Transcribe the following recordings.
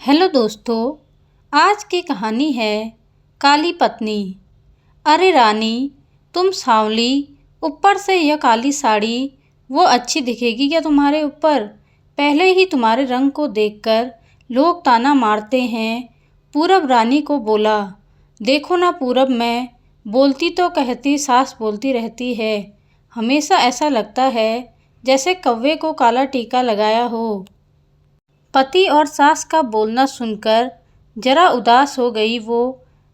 Hello दोस्तों, आज की कहानी है काली पत्नी। अरे रानी, तुम सांवली, ऊपर से यह काली साड़ी वो अच्छी दिखेगी क्या तुम्हारे ऊपर? पहले ही तुम्हारे रंग को देखकर लोग ताना मारते हैं। पूरब रानी को बोला, देखो ना पूरब, मैं बोलती तो कहती सास बोलती रहती है। हमेशा ऐसा लगता है जैसे कौवे को काला टीका लगाया हो। पति और सास का बोलना सुनकर जरा उदास हो गई वो।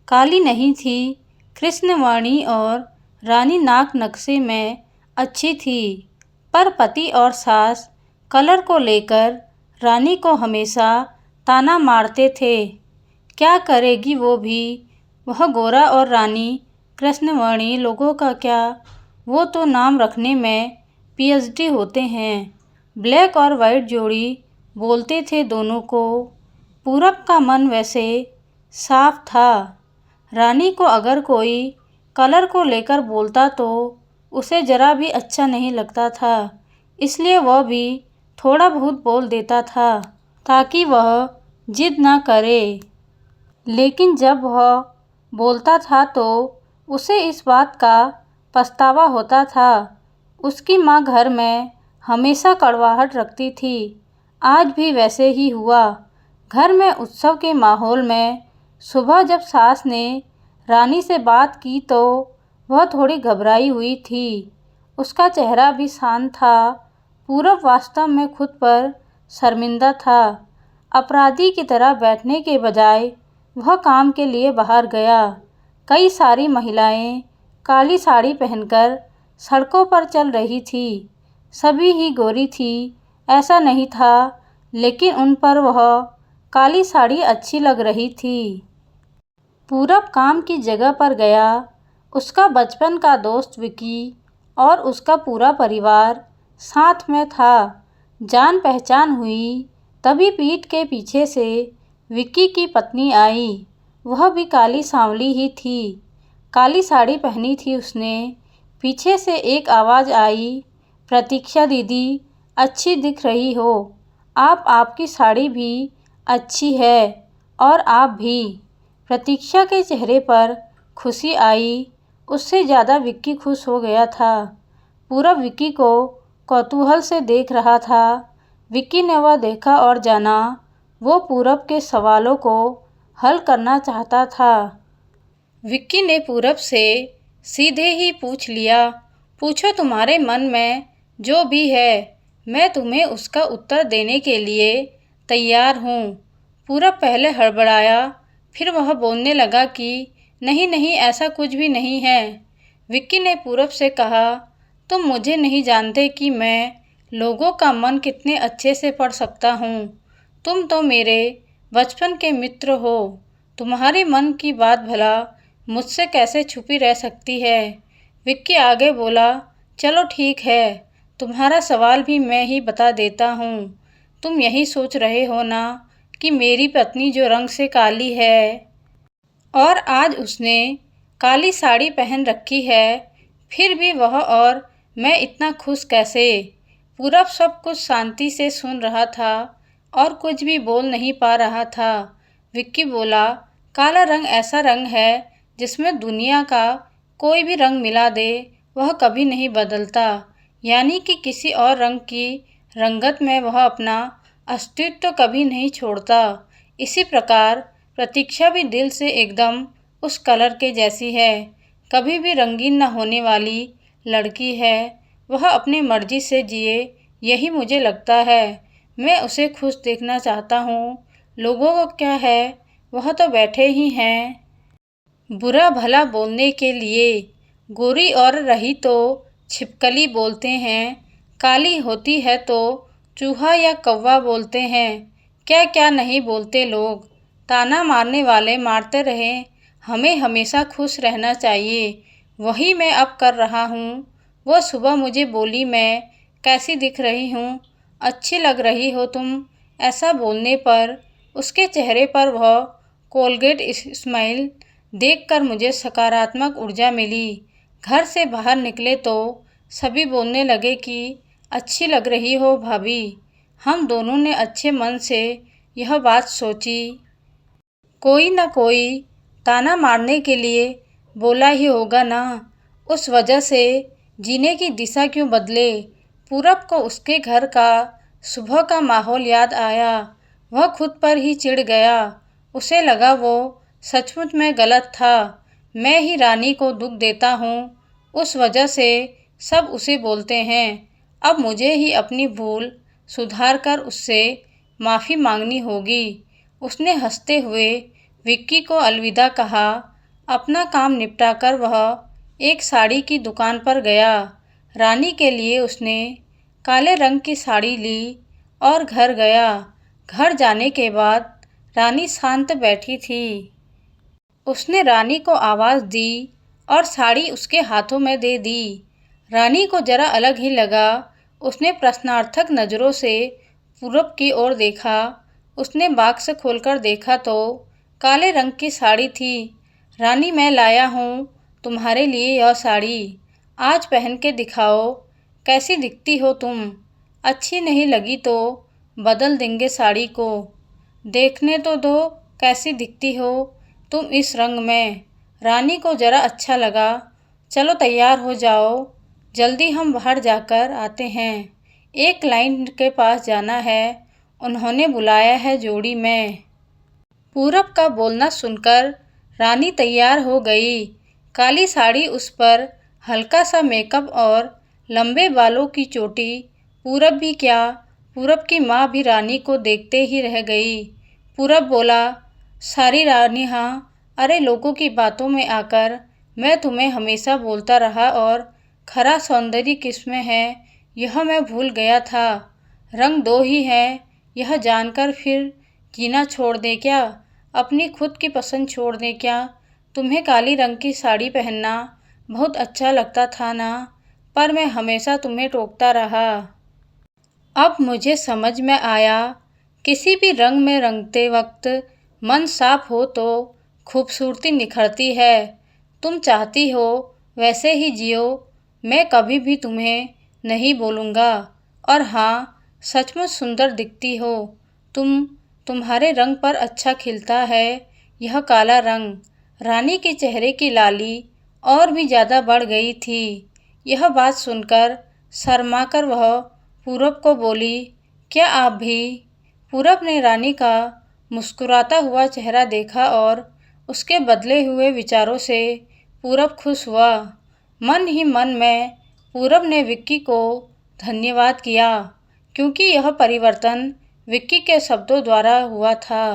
काली नहीं थी, कृष्णवाणी और रानी नाक नक्शे में अच्छी थी, पर पति और सास कलर को लेकर रानी को हमेशा ताना मारते थे। क्या करेगी वो भी? वह गोरा और रानी कृष्णवाणी लोगों का क्या, वो तो नाम रखने में पीएचडी होते हैं। ब्लैक और वाइट जोड़ी बोलते थे दोनों को। पूरब का मन वैसे साफ था। रानी को अगर कोई कलर को लेकर बोलता तो उसे जरा भी अच्छा नहीं लगता था, इसलिए वह भी थोड़ा बहुत बोल देता था ताकि वह जिद ना करे। लेकिन जब वह बोलता था तो उसे इस बात का पछतावा होता था। उसकी माँ घर में हमेशा कड़वाहट रखती थी। आज भी वैसे ही हुआ। घर में उत्सव के माहौल में सुबह जब सास ने रानी से बात की तो वह थोड़ी घबराई हुई थी। उसका चेहरा भी शांत था। पूरब वास्तव में खुद पर शर्मिंदा था। अपराधी की तरह बैठने के बजाय वह काम के लिए बाहर गया। कई सारी महिलाएं काली साड़ी पहनकर सड़कों पर चल रही थी। सभी ही गोरी थी ऐसा नहीं था, लेकिन उन पर वह काली साड़ी अच्छी लग रही थी। पूरब काम की जगह पर गया। उसका बचपन का दोस्त विकी और उसका पूरा परिवार साथ में था। जान पहचान हुई तभी पीठ के पीछे से विक्की की पत्नी आई। वह भी काली सांवली ही थी। काली साड़ी पहनी थी उसने। पीछे से एक आवाज़ आई, प्रतीक्षा दीदी, अच्छी दिख रही हो। आपकी साड़ी भी अच्छी है और आप भी। प्रतीक्षा के चेहरे पर खुशी आई। उससे ज़्यादा विक्की खुश हो गया था। पूरब विक्की को कौतूहल से देख रहा था। विक्की ने वह देखा और जाना वो पूरब के सवालों को हल करना चाहता था। विक्की ने पूरब से सीधे ही पूछ लिया, पूछो तुम्हारे मन में जो भी है, मैं तुम्हें उसका उत्तर देने के लिए तैयार हूँ। पूरब पहले हड़बड़ाया, फिर वह बोलने लगा कि नहीं नहीं, ऐसा कुछ भी नहीं है। विक्की ने पूरब से कहा, तुम मुझे नहीं जानते कि मैं लोगों का मन कितने अच्छे से पढ़ सकता हूँ। तुम तो मेरे बचपन के मित्र हो। तुम्हारे मन की बात भला मुझसे कैसे छुपी रह सकती है? विक्की आगे बोला, चलो ठीक है, तुम्हारा सवाल भी मैं ही बता देता हूँ। तुम यही सोच रहे हो ना कि मेरी पत्नी जो रंग से काली है और आज उसने काली साड़ी पहन रखी है, फिर भी वह और मैं इतना खुश कैसे? पूरब सब कुछ शांति से सुन रहा था और कुछ भी बोल नहीं पा रहा था। विक्की बोला, काला रंग ऐसा रंग है जिसमें दुनिया का कोई भी रंग मिला दे वह कभी नहीं बदलता, यानी कि किसी और रंग की रंगत में वह अपना अस्तित्व कभी नहीं छोड़ता। इसी प्रकार प्रतीक्षा भी दिल से एकदम उस कलर के जैसी है, कभी भी रंगीन न होने वाली लड़की है। वह अपनी मर्जी से जिए, यही मुझे लगता है। मैं उसे खुश देखना चाहता हूँ। लोगों को क्या है, वह तो बैठे ही हैं बुरा भला बोलने के लिए। गोरी और रही तो छिपकली बोलते हैं, काली होती है तो चूहा या कौवा बोलते हैं। क्या क्या नहीं बोलते लोग। ताना मारने वाले मारते रहें, हमें हमेशा खुश रहना चाहिए। वही मैं अब कर रहा हूँ। वो सुबह मुझे बोली, मैं कैसी दिख रही हूँ? अच्छी लग रही हो तुम। ऐसा बोलने पर उसके चेहरे पर वह कोलगेट स्माइल देखकर मुझे सकारात्मक ऊर्जा मिली। घर से बाहर निकले तो सभी बोलने लगे कि अच्छी लग रही हो भाभी। हम दोनों ने अच्छे मन से यह बात सोची। कोई न कोई ताना मारने के लिए बोला ही होगा ना, उस वजह से जीने की दिशा क्यों बदले। पूरब को उसके घर का सुबह का माहौल याद आया। वह खुद पर ही चिढ़ गया। उसे लगा वो सचमुच में गलत था। मैं ही रानी को दुख देता हूँ, उस वजह से सब उसे बोलते हैं। अब मुझे ही अपनी भूल सुधार कर उससे माफ़ी मांगनी होगी। उसने हंसते हुए विक्की को अलविदा कहा। अपना काम निपटाकर वह एक साड़ी की दुकान पर गया। रानी के लिए उसने काले रंग की साड़ी ली और घर गया। घर जाने के बाद रानी शांत बैठी थी। उसने रानी को आवाज़ दी और साड़ी उसके हाथों में दे दी। रानी को जरा अलग ही लगा। उसने प्रश्नार्थक नज़रों से पूरब की ओर देखा। उसने बॉक्स खोलकर देखा तो काले रंग की साड़ी थी। रानी, मैं लाया हूँ तुम्हारे लिए यह साड़ी। आज पहन के दिखाओ, कैसी दिखती हो तुम। अच्छी नहीं लगी तो बदल देंगे साड़ी को। देखने तो दो कैसी दिखती हो तुम इस रंग में। रानी को जरा अच्छा लगा। चलो तैयार हो जाओ, जल्दी हम बाहर जाकर आते हैं। एक क्लाइंट के पास जाना है, उन्होंने बुलाया है जोड़ी में। पूरब का बोलना सुनकर रानी तैयार हो गई। काली साड़ी उस पर, हल्का सा मेकअप और लंबे बालों की चोटी। पूरब भी क्या, पूरब की माँ भी रानी को देखते ही रह गई। पूरब बोला, सारी रानी हाँ, अरे लोगों की बातों में आकर मैं तुम्हें हमेशा बोलता रहा और खरा सौंदर्य किसमें है यह मैं भूल गया था। रंग दो ही हैं, यह जानकर फिर जीना छोड़ दें क्या, अपनी खुद की पसंद छोड़ दें क्या। तुम्हें काली रंग की साड़ी पहनना बहुत अच्छा लगता था ना, पर मैं हमेशा तुम्हें टोकता रहा। अब मुझे समझ में आया, किसी भी रंग में रंगते वक्त मन साफ हो तो खूबसूरती निखरती है। तुम चाहती हो वैसे ही जियो, मैं कभी भी तुम्हें नहीं बोलूँगा। और हाँ, सचमुच सुंदर दिखती हो तुम, तुम्हारे रंग पर अच्छा खिलता है यह काला रंग। रानी के चेहरे की लाली और भी ज़्यादा बढ़ गई थी। यह बात सुनकर शर्माकर वह पूरब को बोली, क्या आप भी। पूरब ने रानी का मुस्कुराता हुआ चेहरा देखा और उसके बदले हुए विचारों से पूरब खुश हुआ। मन ही मन में पूरब ने विक्की को धन्यवाद किया, क्योंकि यह परिवर्तन विक्की के शब्दों द्वारा हुआ था।